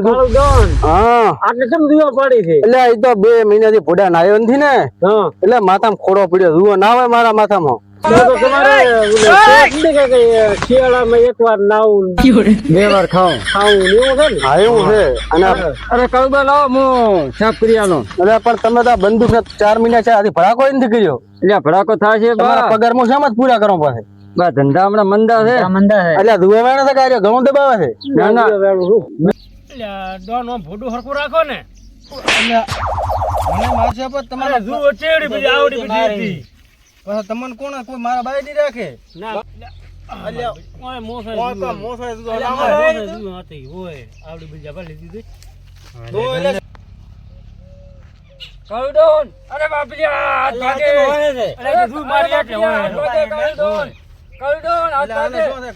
કાળુ Don હા આટલે કેમ દીવા પાડી છે? એટલે એ તો 2 મહિનાથી ભૂડા નાયો નથી ને હા એટલે માથામાં ખોડો પડ્યો જુઓ ના હોય મારા માથામાં તો તમારે શિયાળામાં એકવાર નાવું બે વાર ખાવું એવું છે ને? હા એવું છે અને અરે કળબા લાવો હું સાફ કરી આલો. એટલે પણ તમે તો આ બંદૂક 4 મહિના છે આથી ભડાકો નથી કર્યો એટલે ભડાકો થાય છે તમારા પગારમાં શેમ જ પૂરા કરવા પડે બા ધંધા હમણાં મંદા છે એટલે ધુવા વેણે છે કાર્ય ઘણું દબાવે છે ના ના ડોન આમ ફોટો હરખું રાખો ને. મને મારશે પણ તમારે જુઓ ચેવડી બધી આવડી બધી હતી. પછી તમને કોણ કોઈ મારા બાઈ નહીં રાખે ના અલ્યા ઓય મોસાઈ કોઈ તો મોસાઈ દીધો અલ્યા અમારે. મોસાઈ જુઓ હતી ઓય આવડી બધી જબર લીધી હતી. તો એટલે કળડોન અરે બાપલિયા હાથ ભાગે અરે જુઓ મારી આટલે હોય. કળડોન હાથ એટલે આને ભાગે શું છે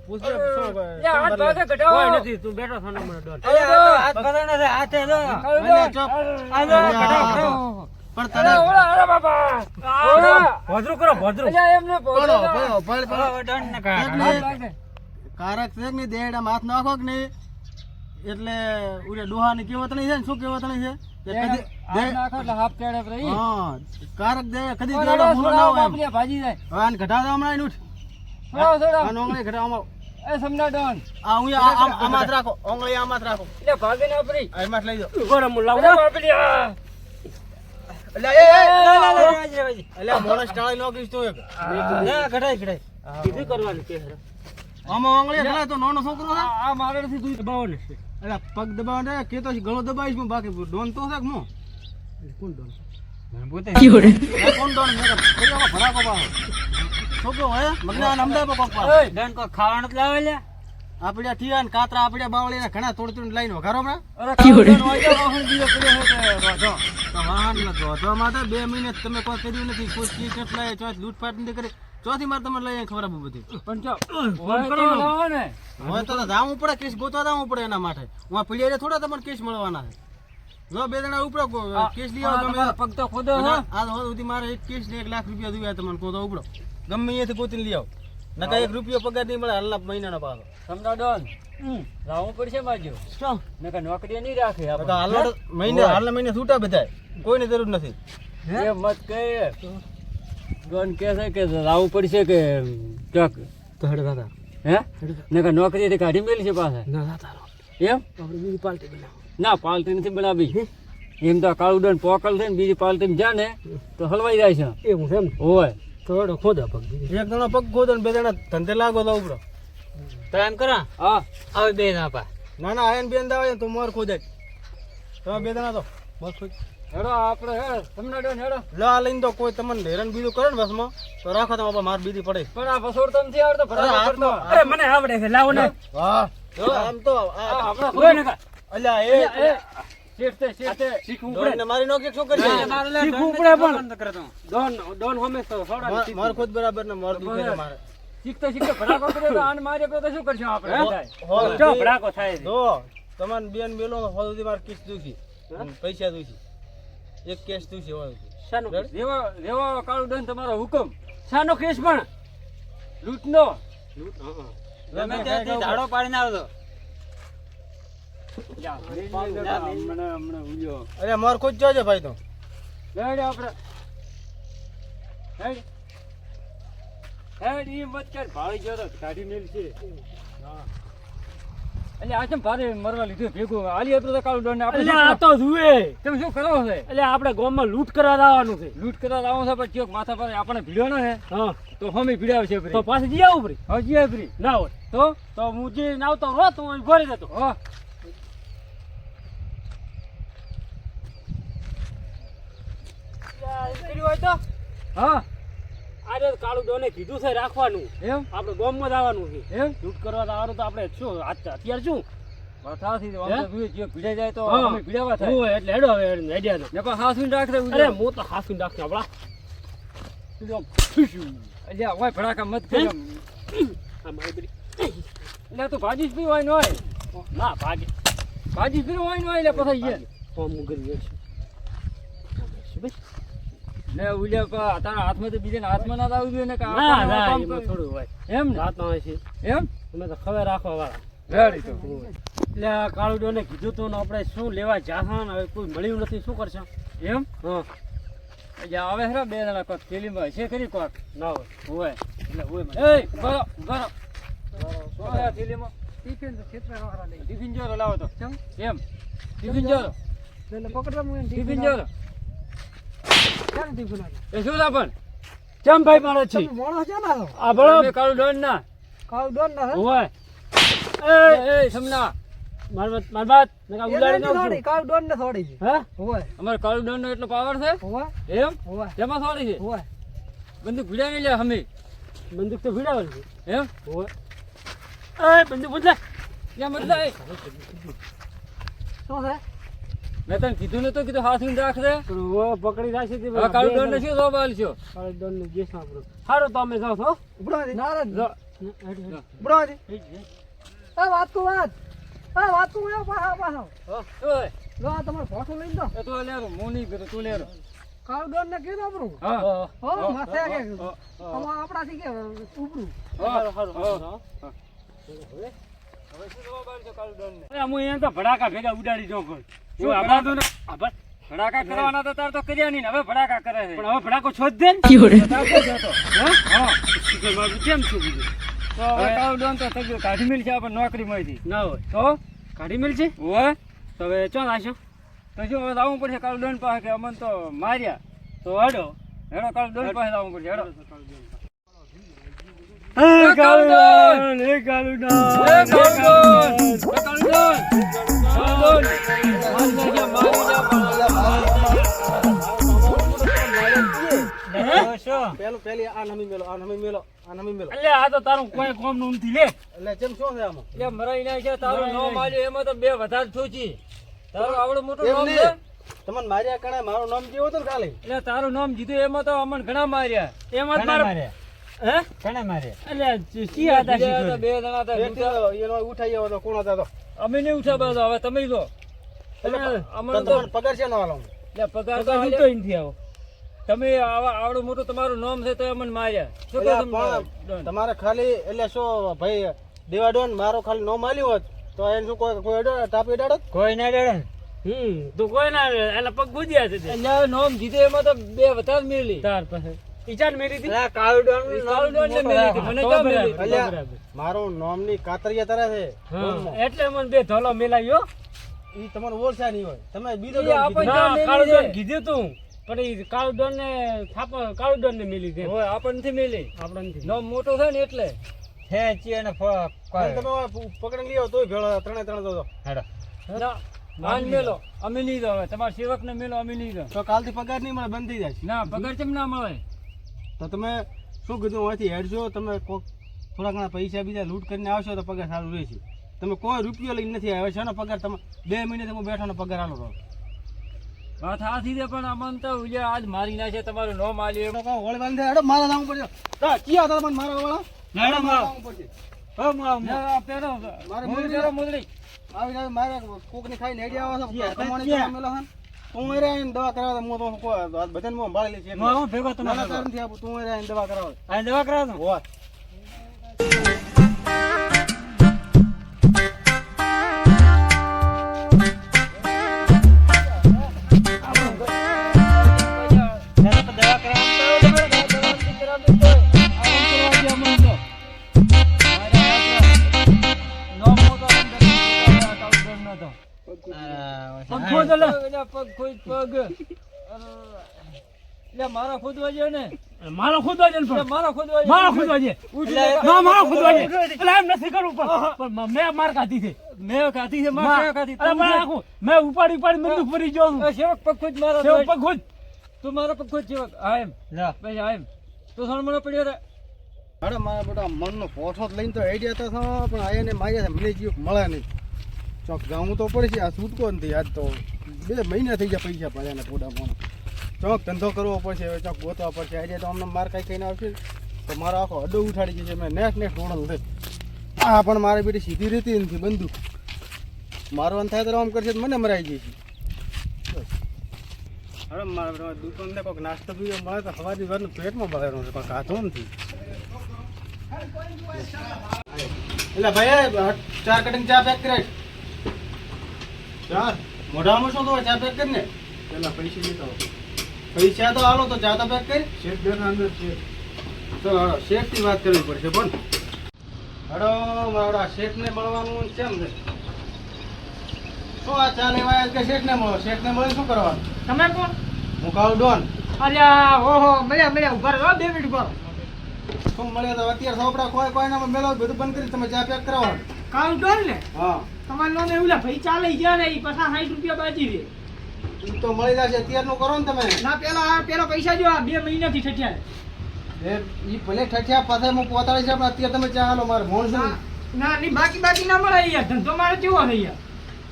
પૂછે શું લે હાથ ભાગે કોઈ ઘટાડો નથી તું બેઠો છો ને મને ડોન. હાથ પકડને છે હાથે જો કળડોન પણ તને અરે બાપા ભદ્રું કરો ભદ્રું. અલ્યા એમને કારક છે કે દેડા હાથ નાખો કે નહીં એટલે ઉરે ડોહાની કેવત નહીં છે ને શું કેવત નહીં છે કે કદી હા કારક દે કદી દેડો મૂલો ના હોય એમ. ભાજી જાય હવે આને ઘટાડો હમણાં એને ઉઠ આને ઓંગળી ઘટાડો એ સમના ડોન આ હું આમાં જ રાખો ઓંગળી આમાં જ રાખો એટલે ભાગે ના પડી આમાં જ લઈ જાઓ ગોળા હું લાવું. અરે બાપલિયા એટલે એટલે મોણસ ટાળી નોકરીશ તું એક ના ઘટાઈ કીધું કરવાનું કે હરે. આમાં ઓંગળી ઘટાય તો નાનો છોકરો છે આ મારે નથી તું દબાવો ને. એટલે પગ દબાવ દે કે તો ગળો દબાવીશ હું બાકી ડોન તો છે કે હું કોણ ડોન? કોણ ડોન છે ફરિયામાં ભડાકો પાડો છોકરો હે મગના અમદાવાદ કોક પાડો ડોન કો ખાવાનું જ લાવે લે. આપણે ઠીયા ને કાતરા આપણે બાવળીને ઘણા થોડી થોડી લઈને વઘારો હમણાં અરે કળડોન વાયદો વાહન દીવો કર્યો છે કે તો વાહન ન ધોધવા માટે 2 મહિને તમે કોઈ કર્યું નથી કોઈ ચીજ કેટલાય ચોથ લૂંટફાટ નથી કરી ચોથી માર તમને લઈને ખબર આપું બધી પણ જો હોય તો લાવો ને હવે તો જાવું પડે કેસ ગોતવા જવું પડે એના માટે હું પીડિયા થોડા તમને કેસ મળવાના છે જો 2 જણા ઉપડો કેસ લઈ આવો ગમે પગ તો ખોદો હો આ સુધી મારે એક કેસ ને 1 લાખ રૂપિયા જોઈએ તમને કહો તો ઉપડો ગમે અહીંયાથી ગોતીને લઈ આવો નકા 1 રૂપિયો પગાર નહીં મળે હાલના મહિનાનો પાછો સમના ડોન લાવવું પડશે માજો શું નકર નોકરી નહીં રાખે તો આપણે હાલના મહિને છૂટા બધાય કોઈની જરૂર નથી એ મત કહે ડોન કહે છે કે લાવવું પડશે કે ચોક તો હેડ દાદા હે નકર નોકરી કાઢી મેલી છે પાછા ના દાદા એમ આપણે બીજી પાર્ટી બનાવો ના પાલટી નથી બનાવી એમ તો કાળું ડોન પોકલ છે ને બીજી પાલટી જા ને તો હલવાઈ જાય છે એવું છે એમ હોય થોડો ખોદા પગ એક જણા પગ ખોદો ને 2 જણા ધંધે લાગો તો ઉપડો તો એમ કરા હા આવે બે ના પા. ના ના આયન બેન દાવે તો મોર ખોદે તમે 2 જણા તો મોર ખોદ હેડો આપણે હેડ સમના ડોન હેડો લા લઈને તો કોઈ તમને હેરાન બીજું કરે ને બસમાં તો રાખો તમે માર બીજી પડે પણ આ ફસોડ તો નથી આવડતો ભરાવા પડતો અરે મને આવડે છે લાવો ને. વાહ આમ તો આપણા કોઈ નકા. અલ્યા એ શેઠે શીખવું પડે ડોનને મારી નો કે શું કરી શીખવું પડે પણ. ડોન ડોન હંમેશા સોડા માર ખોદ બરાબર ને માર દુખે છે મારે શીખતો ભરાકો કર્યો તો આને માર્યો તો શું કરશું આપણે હો જો ભડાકો થાય છે. જો તમને બેન બેલો નો સુધી માર કિસ દુખી પૈસા દુખી એક કેસ દુખી હોય શાનો કેસ? રેવા કાળું ડન તમારો હુકમ શાનો કેસ પણ લૂંટનો ગમે ત્યાંથી ઝાડો પાડીને આવજો. હમણાં ઉલ્યો અરે માર ખોદ જોજે ભાઈ તો હેડ આપણે હેડ હેડ ઈ મત કર ભાળી ગયો તો કાઢી મેલ છે એટલે આ ચમ ભારે મરવા લીધું ભેગું આલી હતું તો કાળું ડોન આપણે અલ્યા આ તો જુએ. તમે શું કરો છે એટલે આપણે ગામમાં લૂંટ કરવા આવવાનું છે. લૂંટ કરવા આવો છે પણ ચોક માથા પર આપણે ભીડ્યો ને હા તો હમી ભીડાવ છે તો પાછી જઈ આવું પડી. હજી આપરી ના હોય તો હું જે આવતો રહો તો હું ઘરે જતો. હા હોય તો હા આજે કાળું ડોને કીધું છે રાખવાનું. એમ આપણે ગામમાં જ આવવાનું છે. એમ લૂંટ કરવા આવવાનું તો આપણે શું અત્યારે શું બતાવથી હે? જે ભીડાઈ જાય તો હા. અમે ભીડાવા થાય હોય એટલે હેડો હવે હેડ્યા તો. ને પણ હાસું રાખ દે અરે હું તો હાસું નાખતો આપડા અલ્યા હોય ભડાકા મત કર આ મારી બધી એટલે તું ભાજી જ પીવાય ન હોય ના ભાગે ભાજી પીવાય ન હોય એટલે પછી યે ફોર્મ કરી છે ને ઉલ્યા તારા હાથમાં તો બીજાના હાથમાં ના આવવું જોઈએ ને કે ના આપણને ના કામ એમાં કરે. થોડું હોય એમ ને રાત ના હોય છે એમ તમે તો ખબર રાખવા વાળા રેડી તો એટલે આ કાળુ ડોને કીધું તું ને આપણે શું લેવા જાહા ને હવે કોઈ મળ્યું નથી, શું કરશે? એમ હા જ્યાં આવે ખરા બે જણા કોક થેલીમાં છે ખરી કોક ના હોય હોય એટલે હોય મને. એ બરો બરો શું છે આ થેલીમાં ટિફિન તો ખેતરા વાળા લઈ ટિફિન જોરો લાવો તો ચમ એમ ટિફિન જોરો એટલે પકડવા મને ટિફિન જોરો ક્યાં ટિફિન આવે એ શું છે પણ ચમ ભાઈ મારો છે મોણો છે ને આ બળો અમે કાળું ડોન ના કાળુ ડોન ના હોય એ સમના માર બાત મેં કા ઉલાડી નાખું છું કાળુ ડોન ને થોડી છે હા હોય અમારે કાળું ડોન નો એટલો પાવર છે હોય એમ હોય તેમાં થોડી છે હોય બંદૂક ભીડા નહીં લે અમે બંદૂક તો ભીડાવેલ છે એમ હોય એ બંદૂક બદલે ત્યાં મતલબ શું છે મેં તને કીધું નતું કીધું હાથ ઊંધ રાખજે પકડી રાખી હતી હવે કાળું ડોન ને શું જોવા છો કાળુ ડોન ને જે સાંભળો સારું તો અમે જાવ છો ઉપડાથી ના ઉપડાથી એ વાત કો વાત પાછો ઓય લો આ તમારો ફોટો લઈ દો એ તો લેરો હું નહીં કરું તું લેરો કાળુ ડોન ને કીધું આપણું હા હો માથે કે આપણાથી કે ઉપરું હવે શું જોવા છો કાળું ડોન ને અરે હું અહીંયા તો ભડાકા ભેગા ઉડાડી જો કોઈ શું આપણા તો ભડાકા કરવાના તો તાર તો કર્યા નહીં ને હવે ભડાકા કરે છે પણ હવે ભડાકો છોડ દે ને હા કેમ છું બીજું તો હવે કાળું ડોન તો થઈ ગયું કાઢી મિલ છે આપણે નોકરી મળીથી ના હોય તો કાઢી મેલ છે હોય તો હવે ચો આશો તો શું હવે આવવું પડશે કાળું ડોન પાસે કે અમને તો માર્યા તો હડો હેડો કાળું ડોન પાસે આવવું પડશે હેડો કાળુ ડોન એ કાળુ ડોન પેલી આ નમી મેલો એટલે આ તો તારું કોઈ કોમ નું નથી લે એટલે કેમ શું છે આમાં એટલે મરાઈ નાખ્યા તારું નામ આલ્યું એમાં તો બે વધારે થોચી તારું આવડું મોટું એમ નામ નહીં. છે તમને માર્યા કણે મારું નામ જેવું હતું ને ખાલી એટલે તારું નામ જીધું એમાં તો અમને ઘણા માર્યા એમાં જ મારે હે કને મારે એટલે કી હતા બીજા હતા, બે જણા હતા, એક લૂંટા. એનો ઉઠાઈ આવ્યો તો કોણ હતા તો અમે નહીં ઉઠા બધો હવે તમે જો અમને તો તમને પગાર છે નો આલો એટલે પગાર તો તો હાલે. જીતો નથી આવો તમે આવડું મોટું તમારું નામ છે તો અમને માર્યા શું કહો એટલે તમે પણ તમારે ખાલી એટલે શું ભાઈ દેવાડોન મારો ખાલી નો માલ્યું હોત તો એને શું કોઈ ટાપી અડાડત કોઈ ના ડરે તો કોઈ ના ડરે એટલે પગ ગુજ્યા છે એટલે હવે નામ જીધે એમાં તો બે વધારે મેલી તાર પાસે ઈચાન મેરી હતી કાળું ડોન ને મેલી હતી. મને ક્યાં મેલી હતી? એટલે મારું નામની કાતરિયા તરે છે એટલે મને બે ધોલો મેલાવ્યો ઈ તમારો ઓળખા નહીં હોય તમે બીજો ઈ ડોન આપણને કીધો. ના મેલી કાળુ છે. ડોન કીધું તું પણ ઈ કાળુ ડોન ને કાળુ ડોન ને મેલી દે હોય આપણને નથી મેલી આપણે નથી નામ મોટું છે ને એટલે હે ચી અને અને તમે પકડી લીધો તોય ભેળો ત્રણે ત્રણ તો હેડો ના માન મેલો અમે નહીં દો હવે તમારા સેવક ને મેલો અમે નહીં દો તો કાલથી પગાર નહીં મળે બંધ થઈ જાય ના પગાર કેમ ના મળે તો તમે શું કીધું અહીંથી હેડજો તમે કોક થોડા ઘણા પૈસા બીજા લૂંટ કરીને આવશો તો પગાર સારું રહેશે તમે કોઈ રૂપિયો લઈને નથી આવ્યા છે પગાર તમે 2 મહિને તમે બેઠાનો પગાર આલો તો વાત હાથી છે પણ અમને તો ઉલ્યા આજ મારી નાખે તમારું નામ આલ્યું એમ. હોળી બાંધે હેડો મારા જવું પડશે ક્યાં હતા તમને મારા વાળા હેડો મારો જવું પડશે ના, પેલો મારે મુરલી પેલો મુરલી. આવી જાય મારે કોકની ખાઈને હેડી આવો છો કમાણી કરવા મેલો હન તું એ આવીને દવા કરાવે હું તો બધાને હું સંભાળી લઈશ હું ભેગો તમે ના કારણ નથી આપું તું એ આવીને દવા કરાવે આ દવા કરાવો હોવા દવા કરાવો મારા ખોદવા છે ને મારો ખુદવા છે ને મારા ખોદવા છે. મારો ખુદવા છે ઉઠ ના મારો ખુદવા છે એટલે એમ નથી કરવું પણ મેં માર ખાધી છે મેં ખાધી છે મારે ખાધી અરે પણ આખું મેં ઉપાડી બંદૂક ભરી ગયો છું સેવક પગ ખોદ મારો સેવ પગ ખુદ તું મારો પગ ખોદ સેવક હા એમ ભાઈ હા એમ તું સણમણો પડ્યો રે અરે મારા બેટા મનનો પોઠો જ લઈને તો હેડી હતા છો પણ આને માર્યા છે મને જીવ મળે નહીં ચોક જાવું તો પડશે આ છૂટકો નથી આજ તો 2 મહિના થઈ ગયા પૈસા પડ્યા ને પોડા મોનો ચોક ધંધો કરવો પડશે હવે ચોક ગોતવા પડશે આજે તો અમને માર કઈ કઈને આવશે તો મારો આખો અડો ઉઠાડી જશે મેં નેક્સ્ટ રોડલ થઈ આ પણ મારી બેટી સીધી રીતે નથી બંદૂક મારવાનું થાય તો આમ કરશે તો મને મરાઈ જશે અરે મારા દુકાન ને કોઈક નાસ્તો પીવો મળે તો સવારની વારનું પેટમાં બગાડવાનું છે કોઈ ખાતો નથી એટલે ભાઈ 4 કટિંગ ચા પેક કરે ચાર મોઢામાં શું તો ચા પેક કરીને પેલા પૈસા લેતા પૈસા તો હાલો તો ચા તો પેક કરી શેઠ બેન અંદર છે તો શેઠ થી વાત કરવી પડશે પણ હડો મારા શેઠ ને મળવાનું કેમ છે શું આ ચા લેવા આવ્યા કે શેઠ ને મળે શું કરવાનું તમે કોણ? હું કાળુ ડોન અલ્યા ઓહો મળ્યા ઉભા રહો 2 મિનિટ ઉભા રહો. શું મળે તો અત્યારે સોપડા કોઈ ના મેલો બધું બંધ કરી તમે ચા પેક કરાવવાનું કાલ ડોન ને હા તમારે લોને એવું ભાઈ ચાલે ગયા ને ઈ પાછા 60 રૂપિયા બાજી દે. ઈ તો મળી જશે અત્યારનું કરો ને તમે ના પેલા પૈસા જો આ 2 મહિનાથી ઠઠ્યા ઈ ભલે ઠઠ્યા પાસે હું પોતાડી છે પણ અત્યારે તમે ચા હાલો મારે મોણ શું ના ની બાકી ના મળે યાર ધંધો મારે કેવો છે યાર.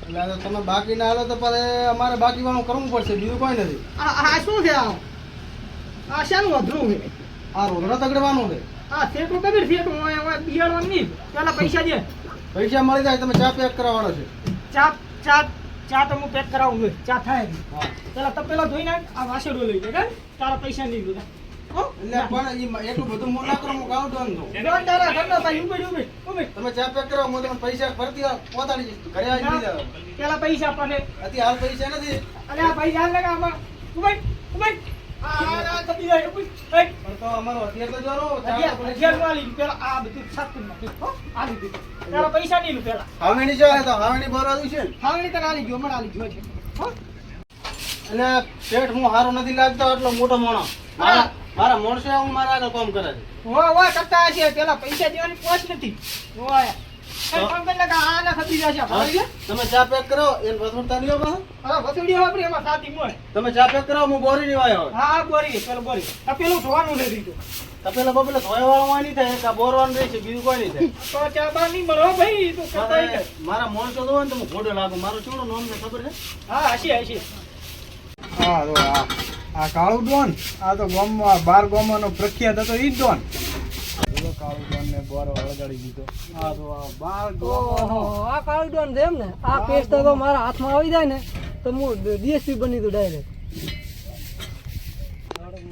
એટલે તમે બાકી ના હાલો તો પછી અમારે બાકી વાળું કરવું પડશે બીજું કોઈ નથી આ શું છે આ શાનું અધરું છે આ રોધડો તગડવાનું છે આ શેઠું કબીર શેઠું બિયાડવાનું નહીં પેલા પૈસા દે પૈસા મળી જાય તમે ચા પેક કરાવવાનો છે ચા તો હું પેક કરાવું છું ચા થાય હા પેલા તપેલા ધોઈ નાખ આ વાસેડો લઈ લે તારા પૈસા નહીં લીધા એટલે પણ ઈ એટલું બધું હું ના કરું હું કાઉન્ટ ડોન દઉં ડોન તારા ઘરના ભાઈ ઉભી તમે ચા પેક કરાવો હું તમને પૈસા ફરતી પોતાડી જઈશ ઘરે આવી લઈ જાવ પેલા પૈસા પાને અત્યારે હાલ પૈસા નથી અને આ ભાઈ જાન લગા આમાં ઉભી આ તપી જાય ઉભી પણ તો અમારો અત્યારે તો જોરો ચા તો અગિયાર વાળી પેલા આ બધું સાત કરી નાખી હો આ લીધી તારા પૈસા નહીં લું પેલા હાવેણી જો તો હાવેણી ભરવા છે હાવણી તને આલી ગયો મને આલી ગયો છે હો અને શેઠ હું હારો નથી લાગતો એટલો મોટો મોણો મારા મોણસે હું મારા આગળ કામ કરે છે વા કરતા છે પેલા પૈસા દેવાની પોચ નથી ઓય કઈ ફોન કરી લગા આ ના ખતી જશે ભાઈ તમે ચા પેક કરો એને વસૂલતા નહીં પાછા હા વસુડી આપણી એમાં સાથી મોય તમે ચા પેક કરો હું બોરી ની વાયો હા બોરી બોરી આ પેલું ધોવાનું લઈ દીધું તપેલા બપેલા ધોયા વાળો નહીં થાય કા બોરવાનું રહેશે બીજું કોઈ નહીં થાય તો ચા બા નહીં મળો ભાઈ તું કરતા મારા મોણસો તો હોય ને તો હું ઘોડો લાગુ મારું ચૂડું નામ ને ખબર છે હા હસી હા તો આ કાળુ ડોન આ તો ગામમાં 12 ગામનો પ્રખ્યાત હતો ઈ ડોન કાળુ ડોન ને બોરો વળગાડી દીધો આ તો આ 12 ઓહો આ કાળુ ડોન છે એમ ને આ પેસ્ટ તો મારા હાથમાં આવી જાય ને તો હું ડીએસપી બની દઉં ડાયરેક્ટ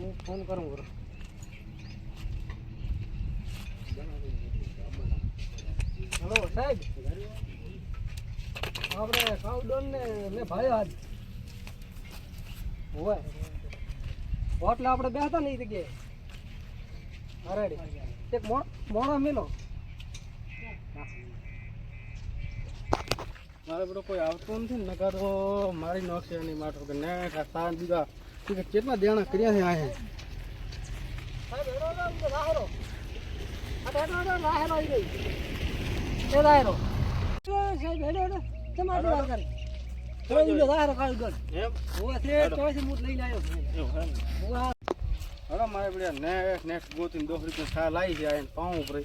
હું ફોન કરું હેલો સાહેબ આપણે કાળુ ડોન ને મેં ભાઈ આજ હોય હોટલે આપણે બેસતા ને એ જગ્યાએ અરે એક મોણો મેલો મારે બધો કોઈ આવતો નથી ને નકા તો મારી નોકશે નહીં માટો કે ને સાન બીજા કેટલા દેણા કર્યા છે આ સાહેબ હેડો રાહેરો રાહેરો આવી ગઈ એ રાહેરો સાહેબ હેડો તમારે વાત કરી થોડો રાહેરો કાઢ ગયો એમ હું તે ચોઈસ મૂટ લઈને આવ્યો હવે મારે બધા નેક્સ્ટ ગોતીને 10 રૂપિયા ખા લાવી છે આને પાઉં ઉપર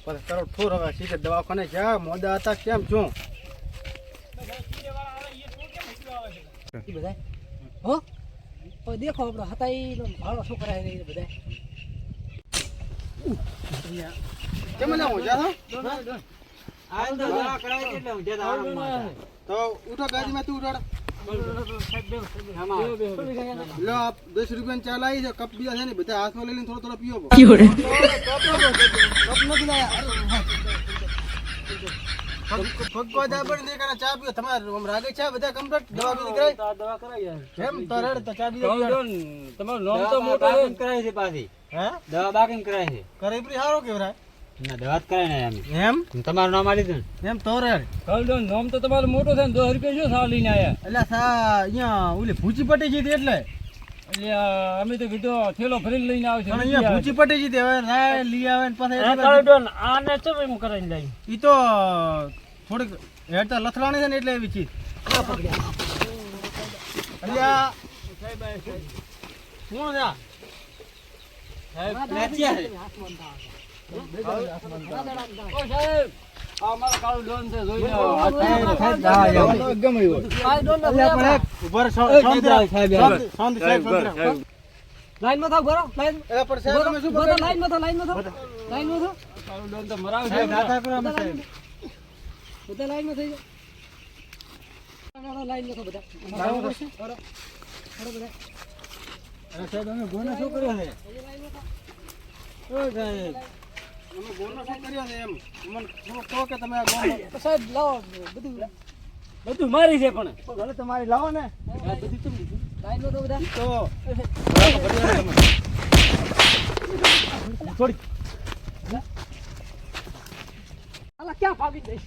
પછી કરો ઠોર હવે સીધે દવાખાને જા મોડા હતા કેમ છું બધા હો ઓ દેખો આપણો હતાઈ નો ભાડો શું કરાય રહી બધા કેમ ના હો જા આ તો દવા કરાય છે એટલે ઉજે તો ઉઠો ગાડીમાં તું ઉઠાડ લો આપ 10 રૂપિયા ચા લાવી છે કપ બીજા છે ને બધા હાથમાં લઈ લઈને થોડો થોડો પીવો ભગવા પણ દેખાના ચા પીઓ તમારે આમ રાગે ચા બધા કમ્પ્લીટ દવા બીજી કરાય દવા કરાય કેમ તો રેડ તો ચા બીજી તમારું નામ તો મોટો છે કરાય છે પાછી હે દવા બાકી કરાય છે કરેપરી હારો કેવરાય ના દવા જ કરાય ને એમ તમારું નામ આલી દઉં એમ તો રેડ કાલડોન નામ તો તમારું મોટો છે ને 10 રૂપિયા શું સાવ લઈને આયા એટલે સા અહીંયા ઓલી ભૂચી પટી જીતી એટલે એટલે અમે તો કીધું થેલો ભરીને લઈને આવશે પણ અહીંયા ભૂચી પટી જીતી હવે રાય લઈ આવે ને પછી કાલડોન આને ચમ એમ કરાઈને લઈ ઈ તો થોડીક હેડ તો લથડાણી છે ને એટલે એવી ચીજ અલ્યા કોણ છે સાહેબ નાચ્યા છે ઓ સાહેબ આ મારા કાલડોન છે જોઈ લો ગમે એવો ઉપર શાંતિ સાહેબ લાઈન માં થાવ બરો લાઈન એ પર સાહેબ તમે શું બધા લાઈન માં થાવ લાઈન માં થાવ કાલડોન તો મરાવ છે સાહેબ નાતા કરો અમે સાહેબ બધા લાઈન માં થઈ જાવ લાઈન માં થાવ બધા બરો બધા અરે સાહેબ અમે ગોના શું કર્યો છે ઓ સાહેબ અમે ગોનો શું કર્યો છે એમ મને થોડું કહો કે તમે આ ગોનો સાહેબ લાવો બધું બધું મારી છે પણ ભલે તમારી લાવો ને આ બધું કેમ લીધું? લાઈન નો તો બધા તો છોડી અલા ક્યાં ભાગી જઈશ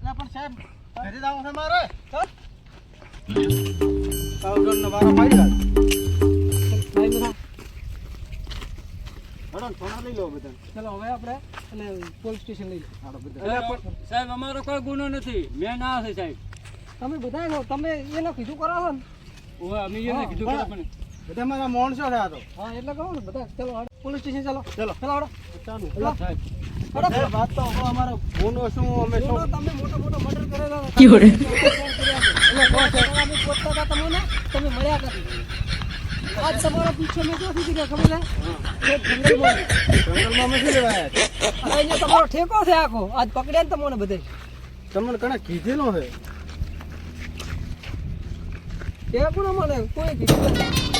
ના પણ સાહેબ ઘરે જ આવો છે મારે કાળુડનનો વારો પાડી રાખ. લાઈન માં હડો ને સોના લઈ લો બધા. ચલો હવે આપણે અને પોલીસ સ્ટેશન લઈ લો હાલો બધા. અરે પણ સાહેબ અમારો કોઈ ગુનો નથી મેં ના છે સાહેબ તમે બધા છો તમે એને કીધું કરો છો ને ઓવે અમે એને કીધું કે પણ બધા મારા માણસો છે આ તો. હા એટલે કહો ને બધા ચલો હળો. પોલીસ સ્ટેશન ચાલો ચલો. ચલો હળો. ચાલો. સાહેબ સાહેબ, વાત તો હવે અમારો ગુનો શું અમે શું બોલો, તમે મોટો મોટો મર્ડર કરેલો યોરે. તમે મળ્યા નથી આજ તમારા પીછે મેં ક્યાંથી દીધા ખબર છે જંગલમાં જંગલમાં અમે શું લેવા આવ્યા છીએ? અને અહીંયા તમારો ઠેકો છે આખો આજ પકડ્યા ને તમને બધે તમને કણે કીધેલું છે ઠેકો ને મને કોઈ કીધું નથી.